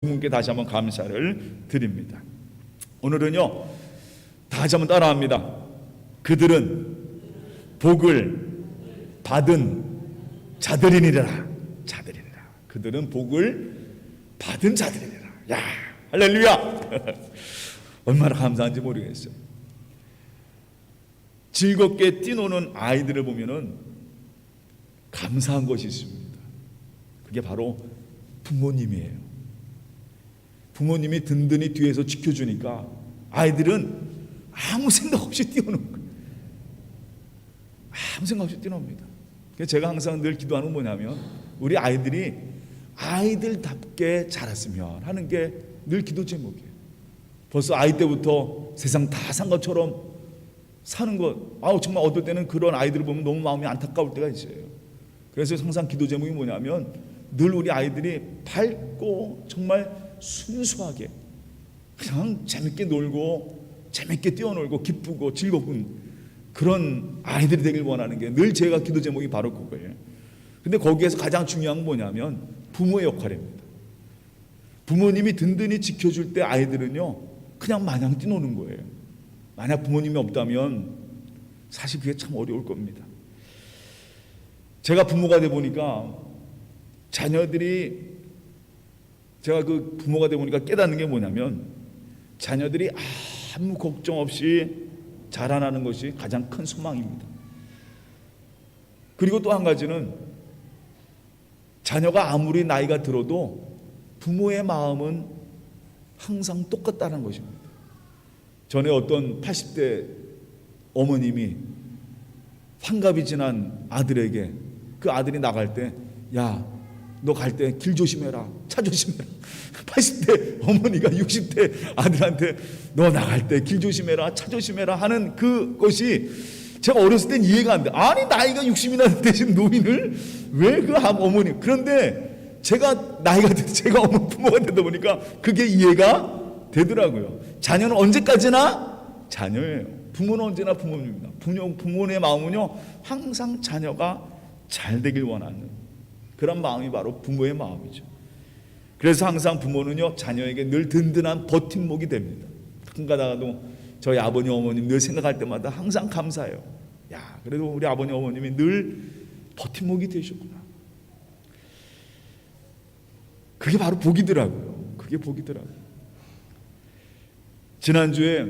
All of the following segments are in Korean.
분께 다시 한번 감사를 드립니다. 오늘은요, 다시 한번 따라합니다. 그들은 복을 받은 자들이니라. 그들은 복을 받은 자들이니라. 야, 할렐루야. 얼마나 감사한지 모르겠어요. 즐겁게 뛰노는 아이들을 보면은 감사한 것이 있습니다. 그게 바로 부모님이에요. 부모님이 든든히 뒤에서 지켜주니까 아이들은 아무 생각 없이 뛰어노는 거예요. 아무 생각 없이 뛰어놉니다. 그래서 제가 항상 늘 기도하는 건 뭐냐면 우리 아이들이 아이들답게 자랐으면 하는 게 늘 기도 제목이에요. 벌써 아이 때부터 세상 다 산 것처럼 사는 것, 정말 어떨 때는 그런 아이들을 보면 너무 마음이 안타까울 때가 있어요. 그래서 항상 기도 제목이 뭐냐면 늘 우리 아이들이 밝고 정말 순수하게 그냥 재밌게 놀고 재밌게 뛰어놀고 기쁘고 즐거운 그런 아이들이 되길 원하는 게 늘 제가 기도 제목이 바로 그거예요. 근데 거기에서 가장 중요한 건 뭐냐면 부모의 역할입니다. 부모님이 든든히 지켜줄 때 아이들은요 그냥 마냥 뛰노는 거예요. 만약 부모님이 없다면 사실 그게 참 어려울 겁니다. 제가 부모가 돼 보니까 제가 그 부모가 되고 보니까 깨닫는 게 뭐냐면 자녀들이 아무 걱정 없이 자라나는 것이 가장 큰 소망입니다. 그리고 또 한 가지는 자녀가 아무리 나이가 들어도 부모의 마음은 항상 똑같다는 것입니다. 전에 어떤 80대 어머님이 환갑이 지난 아들에게 그 아들이 나갈 때 야, 너 갈 때 길 조심해라, 차 조심해라. 80대 어머니가 60대 아들한테 너 나갈 때 길 조심해라, 차 조심해라 하는 그것이 제가 어렸을 땐 이해가 안 돼. 아니 나이가 60이나 되신 노인을 왜 그 어머니. 그런데 제가 나이가 돼서 제가 부모가 되다 보니까 그게 이해가 되더라고요. 자녀는 언제까지나 자녀예요. 부모는 언제나 부모입니다. 부모의 마음은요 항상 자녀가 잘 되길 원하는 그런 마음이 바로 부모의 마음이죠. 그래서 항상 부모는요 자녀에게 늘 든든한 버팀목이 됩니다. 가끔 가다가도 저희 아버님 어머님 늘 생각할 때마다 항상 감사해요. 야, 그래도 우리 아버님 어머님이 늘 버팀목이 되셨구나. 그게 바로 복이더라고요. 그게 복이더라고요. 지난주에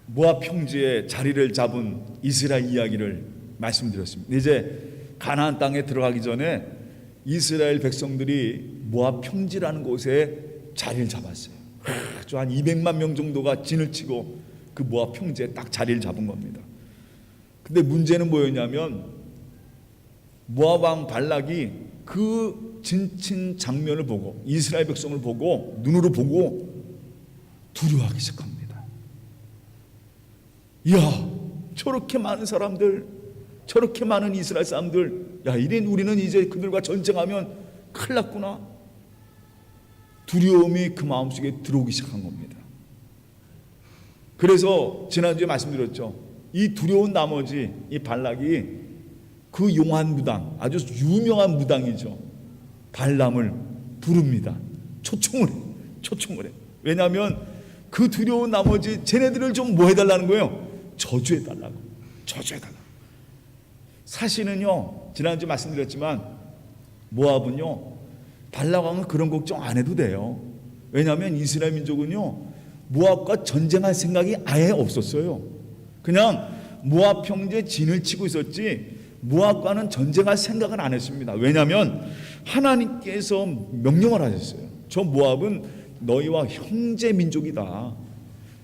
모압 평지에 자리를 잡은 이스라엘 이야기를 말씀드렸습니다. 이제 가나안 땅에 들어가기 전에 이스라엘 백성들이 모압 평지라는 곳에 자리를 잡았어요. 아주 한 200만 명 정도가 진을 치고 그 모압 평지에 딱 자리를 잡은 겁니다. 근데 문제는 뭐였냐면 모압 왕 발락이 그 진친 장면을 보고 이스라엘 백성을 보고 눈으로 보고 두려워하기 시작합니다. 이야, 저렇게 많은 사람들, 저렇게 많은 이스라엘 사람들, 야, 우리는 이제 그들과 전쟁하면 큰일 났구나. 두려움이 그 마음속에 들어오기 시작한 겁니다. 그래서 지난주에 말씀드렸죠. 이 두려운 나머지 이 발락이 그 용한 무당, 아주 유명한 무당이죠. 발람을 부릅니다. 초청을 해. 왜냐하면 그 두려운 나머지 쟤네들을 좀 뭐 해달라는 거예요? 저주해달라고. 사실은요, 지난주에 말씀드렸지만 모압은요, 발락 왕은 그런 걱정 안 해도 돼요. 왜냐하면 이스라엘 민족은요, 모압과 전쟁할 생각이 아예 없었어요. 그냥 모압 평지에 진을 치고 있었지 모압과는 전쟁할 생각은 안 했습니다. 왜냐하면 하나님께서 명령을 하셨어요. 저 모압은 너희와 형제 민족이다.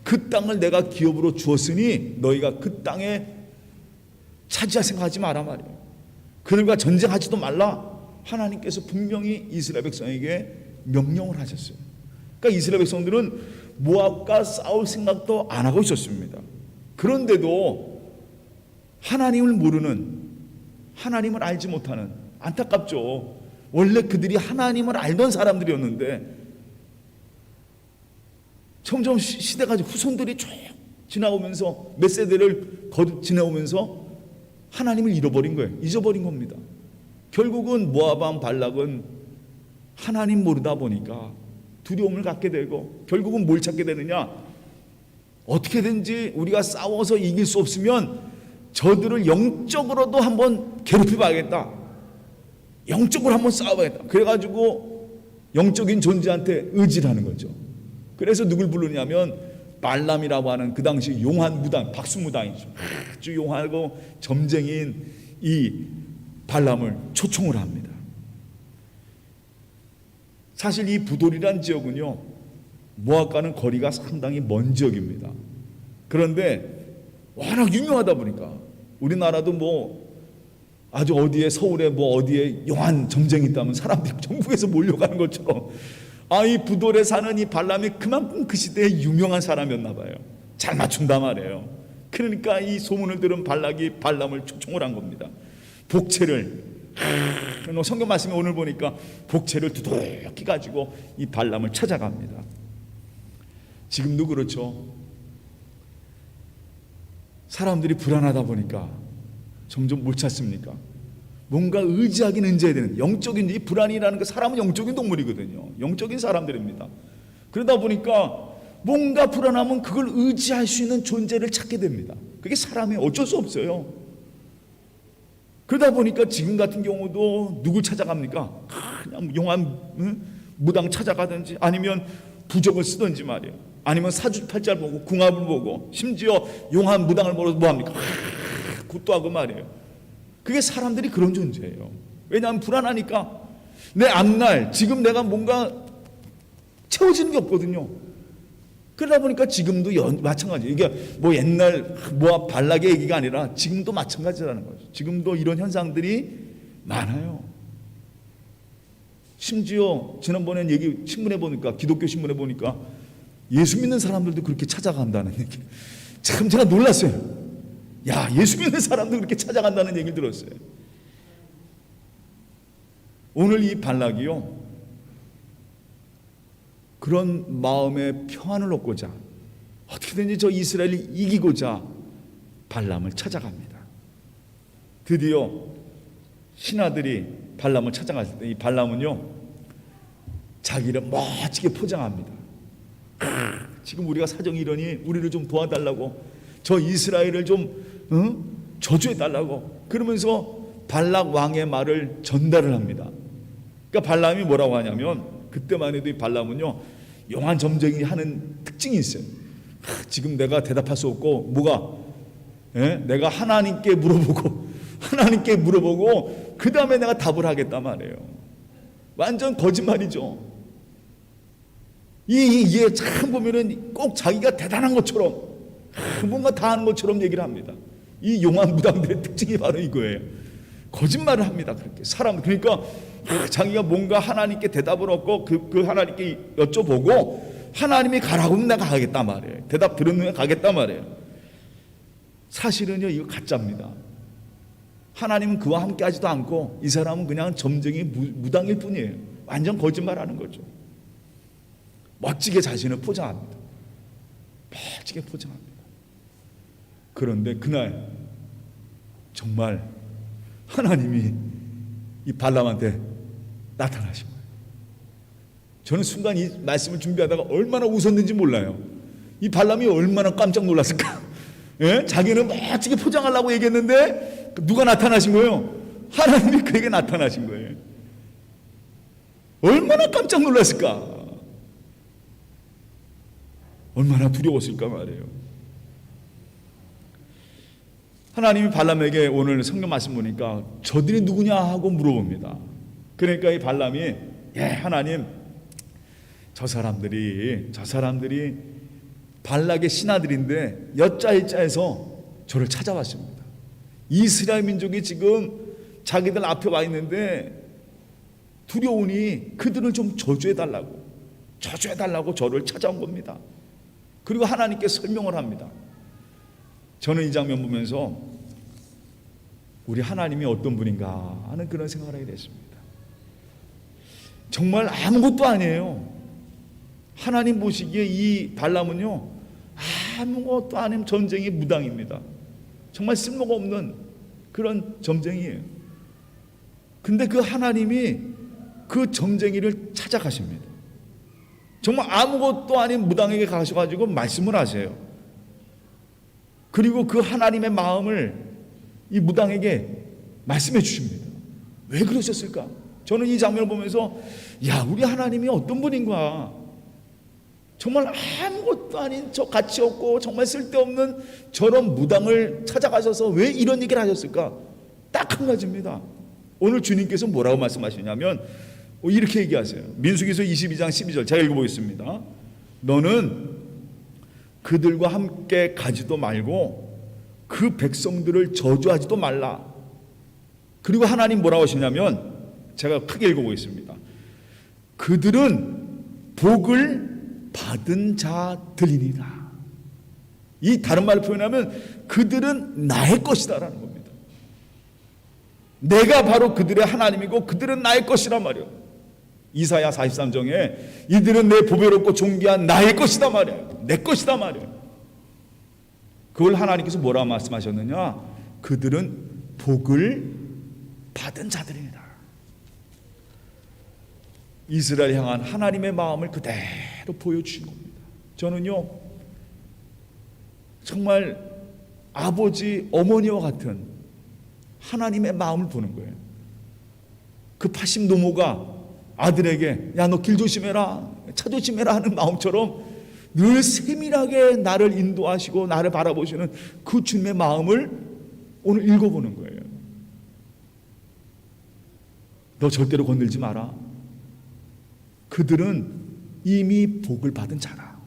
그 땅을 내가 기업으로 주었으니 너희가 그 땅에 차지할 생각하지 마라 말이에요. 그들과 전쟁하지도 말라. 하나님께서 분명히 이스라엘 백성에게 명령을 하셨어요. 그러니까 이스라엘 백성들은 모압과 싸울 생각도 안 하고 있었습니다. 그런데도 하나님을 모르는, 하나님을 알지 못하는, 안타깝죠. 원래 그들이 하나님을 알던 사람들이었는데 점점 시대가 후손들이 쭉 지나오면서 몇 세대를 지나오면서 하나님을 잃어버린 거예요. 잊어버린 겁니다. 결국은 모압 왕 발락은 하나님 모르다 보니까 두려움을 갖게 되고 결국은 뭘 찾게 되느냐? 어떻게든지 우리가 싸워서 이길 수 없으면 저들을 영적으로도 한번 괴롭혀 봐야겠다. 영적으로 한번 싸워야겠다. 그래가지고 영적인 존재한테 의지를 하는 거죠. 그래서 누굴 부르냐면 발람이라고 하는 그 당시 용한 무당, 박수무당이죠. 아주 용하고 점쟁이인 이 발람을 초청을 합니다. 사실 이 부돌이란 지역은요, 모압과는 거리가 상당히 먼 지역입니다. 그런데 워낙 유명하다 보니까 우리나라도 뭐 아주 어디에 서울에 뭐 어디에 용한 점쟁이 있다면 사람들이 전국에서 몰려가는 것처럼 이 부돌에 사는 이 발람이 그만큼 그 시대에 유명한 사람이었나 봐요. 잘 맞춘단 말이에요. 그러니까 이 소문을 들은 발락이 발람을 초청을 한 겁니다. 복채를 성경 말씀에 오늘 보니까 복채를 두둑히 가지고 이 발람을 찾아갑니다. 지금도 그렇죠. 사람들이 불안하다 보니까 점점 못 찾습니까? 뭔가 의지하긴 의지해야 되는 영적인 이 불안이라는 게 사람은 영적인 동물이거든요. 영적인 사람들입니다. 그러다 보니까 뭔가 불안하면 그걸 의지할 수 있는 존재를 찾게 됩니다. 그게 사람이 어쩔 수 없어요. 그러다 보니까 지금 같은 경우도 누굴 찾아갑니까? 그냥 용한 무당 찾아가든지 아니면 부적을 쓰든지 말이에요. 아니면 사주팔자를 보고 궁합을 보고 심지어 용한 무당을 보러 뭐합니까? 굿도 하고 말이에요. 그게 사람들이 그런 존재예요. 왜냐하면 불안하니까 내 앞날 지금 내가 뭔가 채워지는 게 없거든요. 그러다 보니까 지금도 마찬가지예요. 이게 뭐 옛날 모압 발락의 얘기가 아니라 지금도 마찬가지라는 거죠. 지금도 이런 현상들이 많아요. 심지어 지난번에 얘기 신문에 보니까 기독교 신문에 보니까 예수 믿는 사람들도 그렇게 찾아간다는 얘기. 참 제가 놀랐어요. 야, 예수 믿는 사람도 그렇게 찾아간다는 얘기를 들었어요. 오늘 이 발락이요, 그런 마음의 평안을 얻고자 어떻게든지 저 이스라엘을 이기고자 발람을 찾아갑니다. 드디어 신하들이 발람을 찾아갔을 때 이 발람은요, 자기를 멋지게 포장합니다. 지금 우리가 사정이 이러니 우리를 좀 도와달라고, 저 이스라엘을 좀 저주해달라고 그러면서 발락 왕의 말을 전달을 합니다. 그러니까 발람이 뭐라고 하냐면, 그때만 해도 이 발람은요, 용한 점쟁이 하는 특징이 있어요. 지금 내가 대답할 수 없고 뭐가 내가 하나님께 물어보고 그 다음에 내가 답을 하겠단 말이에요. 완전 거짓말이죠. 이게 참 보면은 꼭 자기가 대단한 것처럼 뭔가 다 하는 것처럼 얘기를 합니다. 이 용한 무당들의 특징이 바로 이거예요. 거짓말을 합니다. 그렇게 그러니까 자기가 뭔가 하나님께 대답을 얻고 그 하나님께 여쭤보고 하나님이 가라고 하면 내가 가겠단 말이에요. 대답 들으면 가겠단 말이에요. 사실은요, 이거 가짜입니다. 하나님은 그와 함께 하지도 않고 이 사람은 그냥 점쟁이 무당일 뿐이에요. 완전 거짓말하는 거죠. 멋지게 자신을 포장합니다. 멋지게 포장합니다. 그런데 그날 정말 하나님이 이 발람한테 나타나신 거예요. 저는 순간 이 말씀을 준비하다가 얼마나 웃었는지 몰라요. 이 발람이 얼마나 깜짝 놀랐을까. 예? 자기는 멋지게 포장하려고 얘기했는데 누가 나타나신 거예요? 하나님이 그에게 나타나신 거예요. 얼마나 깜짝 놀랐을까. 얼마나 두려웠을까 말이에요. 하나님이 발람에게 오늘 성경 말씀 보니까 저들이 누구냐 하고 물어봅니다. 그러니까 이 발람이 하나님, 저 사람들이 발락의 신하들인데 여짜일짜해서 저를 찾아왔습니다. 이스라엘 민족이 지금 자기들 앞에 와 있는데 두려우니 그들을 좀 저주해달라고 저를 찾아온 겁니다. 그리고 하나님께 설명을 합니다. 저는 이 장면 보면서 우리 하나님이 어떤 분인가 하는 그런 생각을 하게 됐습니다. 정말 아무것도 아니에요. 하나님 보시기에 이 발람은요, 아무것도 아닌 점쟁이 무당입니다. 정말 쓸모가 없는 그런 점쟁이에요. 근데 그 하나님이 그 점쟁이를 찾아가십니다. 정말 아무것도 아닌 무당에게 가셔가지고 말씀을 하세요. 그리고 그 하나님의 마음을 이 무당에게 말씀해 주십니다. 왜 그러셨을까? 저는 이 장면을 보면서 야, 우리 하나님이 어떤 분인가? 정말 아무것도 아닌 저 가치 없고 정말 쓸데없는 저런 무당을 찾아가셔서 왜 이런 얘기를 하셨을까? 딱 한 가지입니다. 오늘 주님께서 뭐라고 말씀하시냐면 이렇게 얘기하세요. 민수기서 22장 12절 제가 읽어보겠습니다. 너는 그들과 함께 가지도 말고 그 백성들을 저주하지도 말라. 그리고 하나님 뭐라고 하시냐면 제가 크게 읽어보겠습니다. 그들은 복을 받은 자들이니라. 이 다른 말로 표현하면 그들은 나의 것이다라는 겁니다. 내가 바로 그들의 하나님이고 그들은 나의 것이란 말이에요. 이사야 43장에 이들은 내 보배롭고 존귀한 나의 것이다 말이에요. 내 것이다 말이에요. 그걸 하나님께서 뭐라고 말씀하셨느냐? 그들은 복을 받은 자들이다. 이스라엘 향한 하나님의 마음을 그대로 보여주신 겁니다. 저는요, 정말 아버지, 어머니와 같은 하나님의 마음을 보는 거예요. 그 80 노모가 아들에게 야, 너 길 조심해라, 차 조심해라 하는 마음처럼 늘 세밀하게 나를 인도하시고 나를 바라보시는 그 주님의 마음을 오늘 읽어보는 거예요. 너 절대로 건들지 마라. 그들은 이미 복을 받은 자라.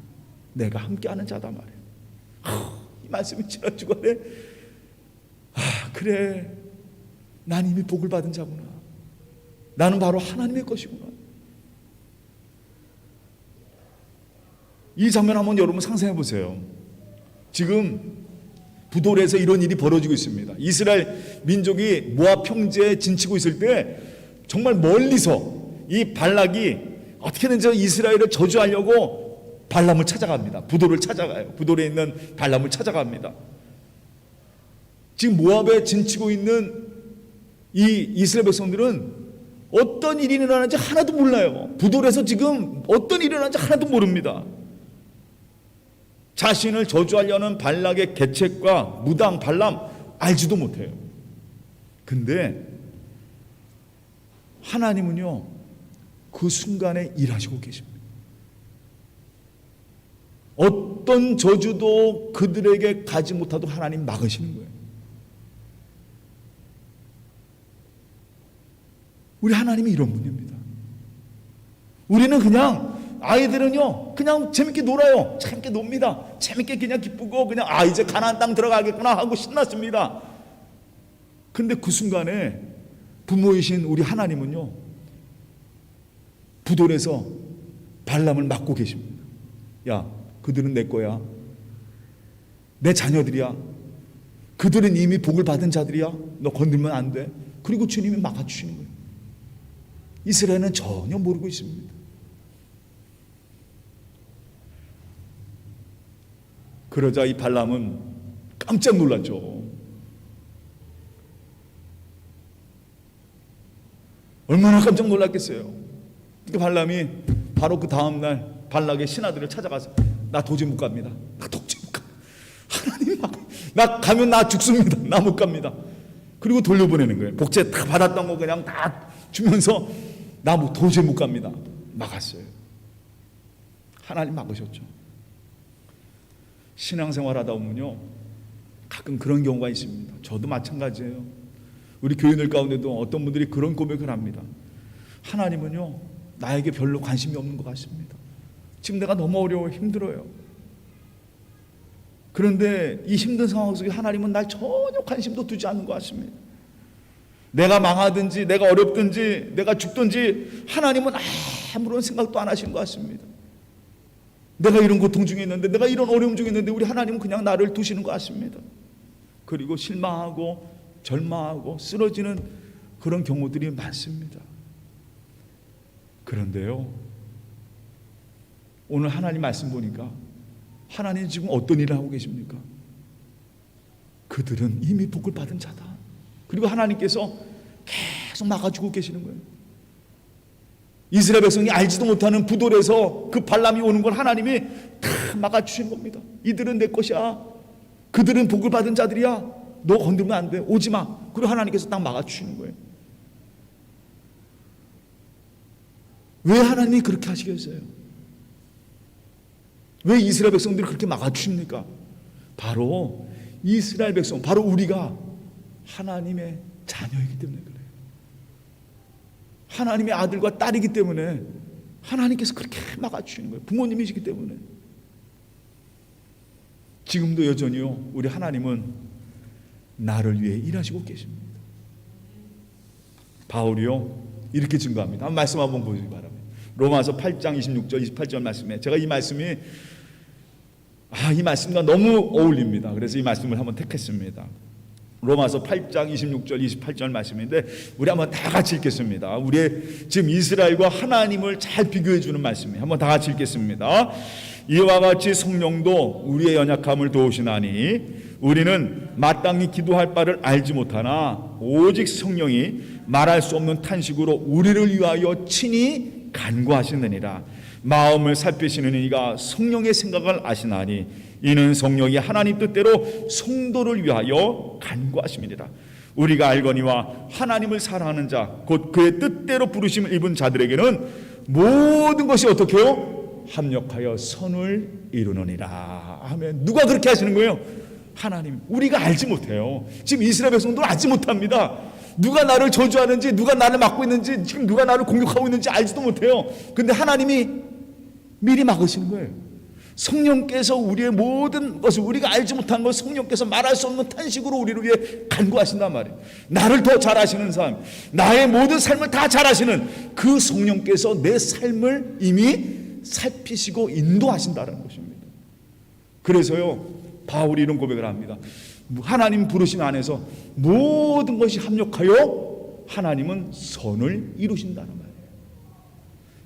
내가 함께하는 자다 말이에요. 이 말씀이 지난 주간에 그래, 난 이미 복을 받은 자구나. 나는 바로 하나님의 것이구나. 이 장면 한번 여러분 상상해 보세요. 지금 부돌에서 이런 일이 벌어지고 있습니다. 이스라엘 민족이 모압 평지에 진치고 있을 때 정말 멀리서 이 발락이 어떻게든 저 이스라엘을 저주하려고 발람을 찾아갑니다. 부돌을 찾아가요. 부돌에 있는 발람을 찾아갑니다. 지금 모압에 진치고 있는 이 이스라엘 백성들은 어떤 일이 일어나는지 하나도 몰라요. 부돌에서 지금 어떤 일이 일어나는지 하나도 모릅니다. 자신을 저주하려는 발락의 계책과 무당 발람 알지도 못해요. 근데 하나님은요, 그 순간에 일하시고 계십니다. 어떤 저주도 그들에게 가지 못하도록 하나님 막으시는 거예요. 우리 하나님이 이런 분입니다. 우리는 그냥 아이들은요, 그냥 재밌게 놀아요. 재밌게 놉니다. 재밌게 그냥 기쁘고 그냥 이제 가나안 땅 들어가겠구나 하고 신났습니다. 근데 그 순간에 부모이신 우리 하나님은요, 부돌에서 발람을 막고 계십니다. 야, 그들은 내 거야. 내 자녀들이야. 그들은 이미 복을 받은 자들이야. 너 건들면 안 돼. 그리고 주님이 막아주시는 거예요. 이스라엘은 전혀 모르고 있습니다. 그러자 이 발람은 깜짝 놀랐죠. 얼마나 깜짝 놀랐겠어요. 그 발람이 바로 그 다음날 발락의 신하들을 찾아가서 나 도저히 못 갑니다. 나 도저히 못 갑니다. 하나님, 나 가면 나 죽습니다. 나 못 갑니다. 그리고 돌려보내는 거예요. 복제 다 받았던 거 그냥 다 주면서 나 도저히 못 갑니다. 막았어요. 하나님 막으셨죠. 신앙생활 하다 보면요, 가끔 그런 경우가 있습니다. 저도 마찬가지예요. 우리 교인들 가운데도 어떤 분들이 그런 고백을 합니다. 하나님은요, 나에게 별로 관심이 없는 것 같습니다. 지금 내가 너무 어려워요. 힘들어요. 그런데 이 힘든 상황 속에 하나님은 날 전혀 관심도 두지 않는 것 같습니다. 내가 망하든지 내가 어렵든지 내가 죽든지 하나님은 아무런 생각도 안 하시는 것 같습니다. 내가 이런 고통 중에 있는데, 내가 이런 어려움 중에 있는데 우리 하나님은 그냥 나를 두시는 것 같습니다. 그리고 실망하고 절망하고 쓰러지는 그런 경우들이 많습니다. 그런데요, 오늘 하나님 말씀 보니까 하나님 지금 어떤 일을 하고 계십니까? 그들은 이미 복을 받은 자다. 그리고 하나님께서 계속 막아주고 계시는 거예요. 이스라엘 백성이 알지도 못하는 부돌에서 그 발람이 오는 걸 하나님이 다 막아주신 겁니다. 이들은 내 것이야. 그들은 복을 받은 자들이야. 너 건들면 안 돼. 오지 마. 그리고 하나님께서 딱 막아주시는 거예요. 왜 하나님이 그렇게 하시겠어요? 왜 이스라엘 백성들이 그렇게 막아주십니까? 바로 이스라엘 백성, 바로 우리가 하나님의 자녀이기 때문에 그래요. 하나님의 아들과 딸이기 때문에 하나님께서 그렇게 막아주시는 거예요. 부모님이시기 때문에. 지금도 여전히요, 우리 하나님은 나를 위해 일하시고 계십니다. 바울이요 이렇게 증거합니다. 말씀 한번 보시기 바랍니다. 로마서 8장 26절 28절 말씀에 제가 이 말씀이 이 말씀과 너무 어울립니다. 그래서 이 말씀을 한번 택했습니다. 로마서 8장 26절 28절 말씀인데 우리 한번 다 같이 읽겠습니다. 우리의 지금 이스라엘과 하나님을 잘 비교해 주는 말씀이에요. 한번 다 같이 읽겠습니다. 이와 같이 성령도 우리의 연약함을 도우시나니 우리는 마땅히 기도할 바를 알지 못하나 오직 성령이 말할 수 없는 탄식으로 우리를 위하여 친히 간구하시느니라. 마음을 살피시는 이가 성령의 생각을 아시나니 이는 성령이 하나님 뜻대로 성도를 위하여 간구하심이니라. 우리가 알거니와 하나님을 사랑하는 자 곧 그의 뜻대로 부르심을 입은 자들에게는 모든 것이 어떻게 해요? 합력하여 선을 이루느니라. 아멘. 누가 그렇게 하시는 거예요? 하나님. 우리가 알지 못해요. 지금 이스라엘 백성도 알지 못합니다. 누가 나를 저주하는지, 누가 나를 막고 있는지, 지금 누가 나를 공격하고 있는지 알지도 못해요. 근데 하나님이 미리 막으시는 거예요. 성령께서 우리의 모든 것을, 우리가 알지 못한 것 성령께서 말할 수 없는 탄식으로 우리를 위해 간구하신단 말이에요. 나를 더 잘 아시는 사람, 나의 모든 삶을 다 잘 아시는 그 성령께서 내 삶을 이미 살피시고 인도하신다는 것입니다. 그래서요 바울이 이런 고백을 합니다. 하나님 부르심 안에서 모든 것이 합력하여 하나님은 선을 이루신다는 말이에요.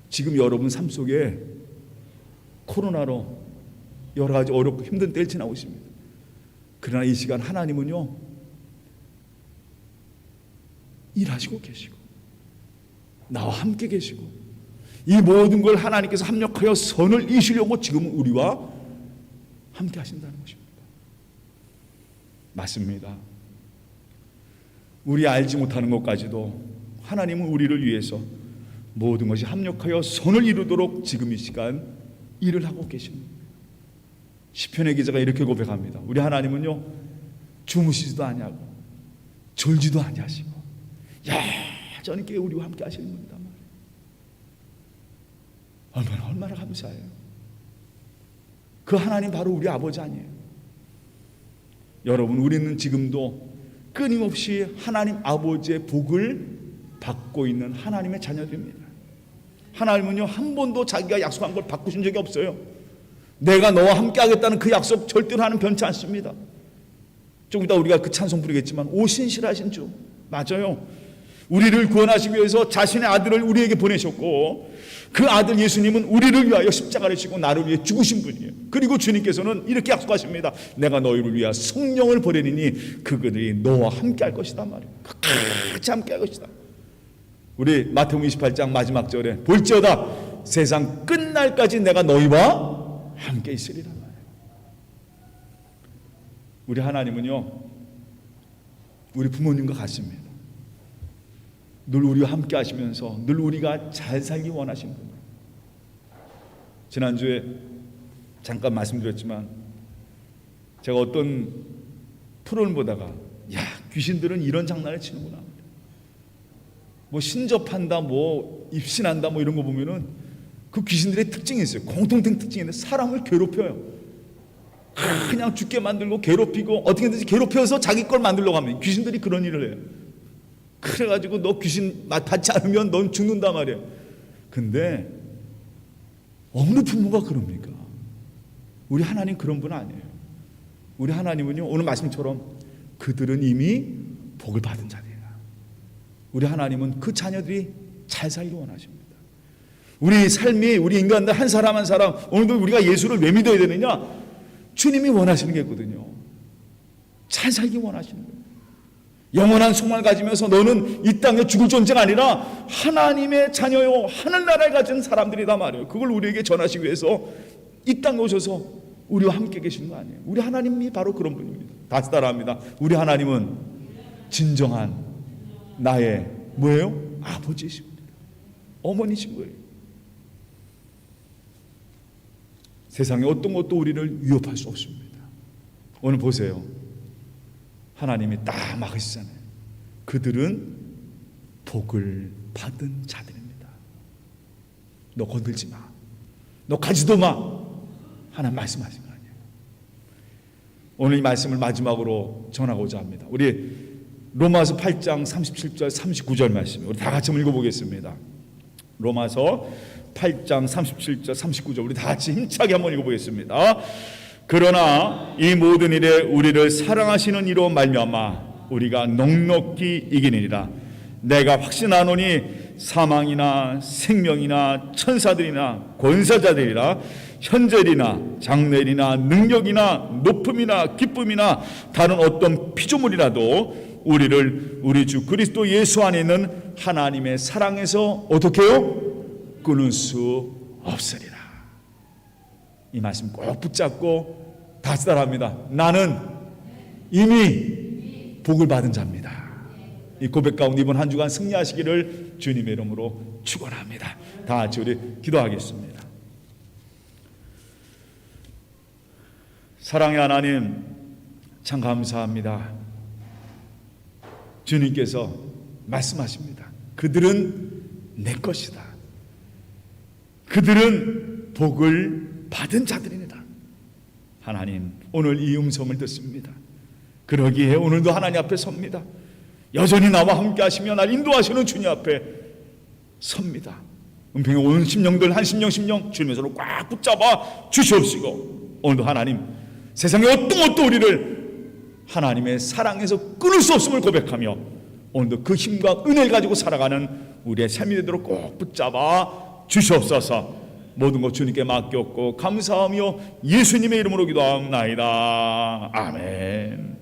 지금 여러분 삶 속에 코로나로 여러 가지 어렵고 힘든 때를 지나고 있습니다. 그러나 이 시간 하나님은요 일하시고 계시고 나와 함께 계시고 이 모든 걸 하나님께서 합력하여 선을 이루시려고 지금 우리와 함께 하신다는 것입니다. 맞습니다. 우리 알지 못하는 것까지도 하나님은 우리를 위해서 모든 것이 합력하여 선을 이루도록 지금 이 시간 일을 하고 계십니다. 시편의 기자가 이렇게 고백합니다. 우리 하나님은요 주무시지도 아니하고 졸지도 아니하시고 여전히 우리와 함께 하시는 겁니다. 얼마나 감사해요. 그 하나님 바로 우리 아버지 아니에요. 여러분 우리는 지금도 끊임없이 하나님 아버지의 복을 받고 있는 하나님의 자녀들입니다. 하나님은요 한 번도 자기가 약속한 걸 바꾸신 적이 없어요. 내가 너와 함께 하겠다는 그 약속 절대로 하나님 변치 않습니다. 조금 이따 우리가 그 찬송 부르겠지만 오신실하신 주 맞아요. 우리를 구원하시기 위해서 자신의 아들을 우리에게 보내셨고 그 아들 예수님은 우리를 위하여 십자가를 지고 나를 위해 죽으신 분이에요. 그리고 주님께서는 이렇게 약속하십니다. 내가 너희를 위하여 성령을 보내리니 그들이 너와 함께 할 것이다 말이에요. 같이 함께 할 것이다. 우리 마태복음 28장 마지막 절에 볼지어다 세상 끝날까지 내가 너희와 함께 있으리라 말이에요. 우리 하나님은요 우리 부모님과 같습니다. 늘 우리와 함께 하시면서 늘 우리가 잘 살기 원하신 분이에요. 지난주에 잠깐 말씀드렸지만 제가 어떤 프로를 보다가 귀신들은 이런 장난을 치는구나. 뭐 신접한다, 뭐 입신한다, 뭐 이런 거 보면은 그 귀신들의 특징이 있어요. 공통된 특징이 있는데 사람을 괴롭혀요. 그냥 죽게 만들고 괴롭히고 어떻게든지 괴롭혀서 자기 걸 만들려고 합니다. 귀신들이 그런 일을 해요. 그래가지고 너 귀신 받지 않으면 넌 죽는단 말이에요. 근데 어느 부모가 그럽니까? 우리 하나님 그런 분 아니에요. 우리 하나님은요 오늘 말씀처럼 그들은 이미 복을 받은 자들이다. 우리 하나님은 그 자녀들이 잘 살기 원하십니다. 우리 삶이 우리 인간들 한 사람 한 사람 오늘도 우리가 예수를 왜 믿어야 되느냐? 주님이 원하시는 게 있거든요. 잘 살기 원하시는 거예요. 영원한 소망을 가지면서 너는 이 땅에 죽을 존재가 아니라 하나님의 자녀요 하늘나라에 가진 사람들이다 말이에요. 그걸 우리에게 전하시기 위해서 이 땅에 오셔서 우리와 함께 계신 거 아니에요. 우리 하나님이 바로 그런 분입니다. 다시 따라합니다. 우리 하나님은 진정한 나의 뭐예요? 아버지이십니다. 어머니신 거예요. 세상에 어떤 것도 우리를 위협할 수 없습니다. 오늘 보세요. 하나님이 딱 막으시잖아요. 그들은 복을 받은 자들입니다. 너 건들지 마. 너 가지도 마. 하나님 말씀하신 거 아니에요. 오늘 이 말씀을 마지막으로 전하고자 합니다. 우리 로마서 8장 37절 39절 말씀 우리 다 같이 읽어보겠습니다. 로마서 8장 37절 39절 우리 다 같이 힘차게 한번 읽어보겠습니다. 그러나 이 모든 일에 우리를 사랑하시는 이로 말미암아 우리가 넉넉히 이기느니라. 내가 확신하노니 사망이나 생명이나 천사들이나 권사자들이나 현재리나 장래리나 능력이나 높음이나 기쁨이나 다른 어떤 피조물이라도 우리를 우리 주 그리스도 예수 안에 있는 하나님의 사랑에서 어떻게 해요? 끊을 수 없으리라. 이 말씀 꼭 붙잡고 다시 따라합니다. 나는 이미 복을 받은 자입니다. 이 고백 가운데 이번 한 주간 승리하시기를 주님의 이름으로 축원합니다. 다 같이 우리 기도하겠습니다. 사랑의 하나님 참 감사합니다. 주님께서 말씀하십니다. 그들은 내 것이다. 그들은 복을 받은 자들입니다. 하나님 오늘 이 음성을 듣습니다. 그러기에 오늘도 하나님 앞에 섭니다. 여전히 나와 함께 하시며 날 인도하시는 주님 앞에 섭니다. 은평에 온 심령들 한 심령 심령 주님의 손을 꽉 붙잡아 주시옵시고 오늘도 하나님 세상의 어떤 것도 우리를 하나님의 사랑에서 끊을 수 없음을 고백하며 오늘도 그 힘과 은혜를 가지고 살아가는 우리의 삶이 되도록 꼭 붙잡아 주시옵소서. 모든 것 주님께 맡겼고 감사하며 예수님의 이름으로 기도하옵나이다. 아멘.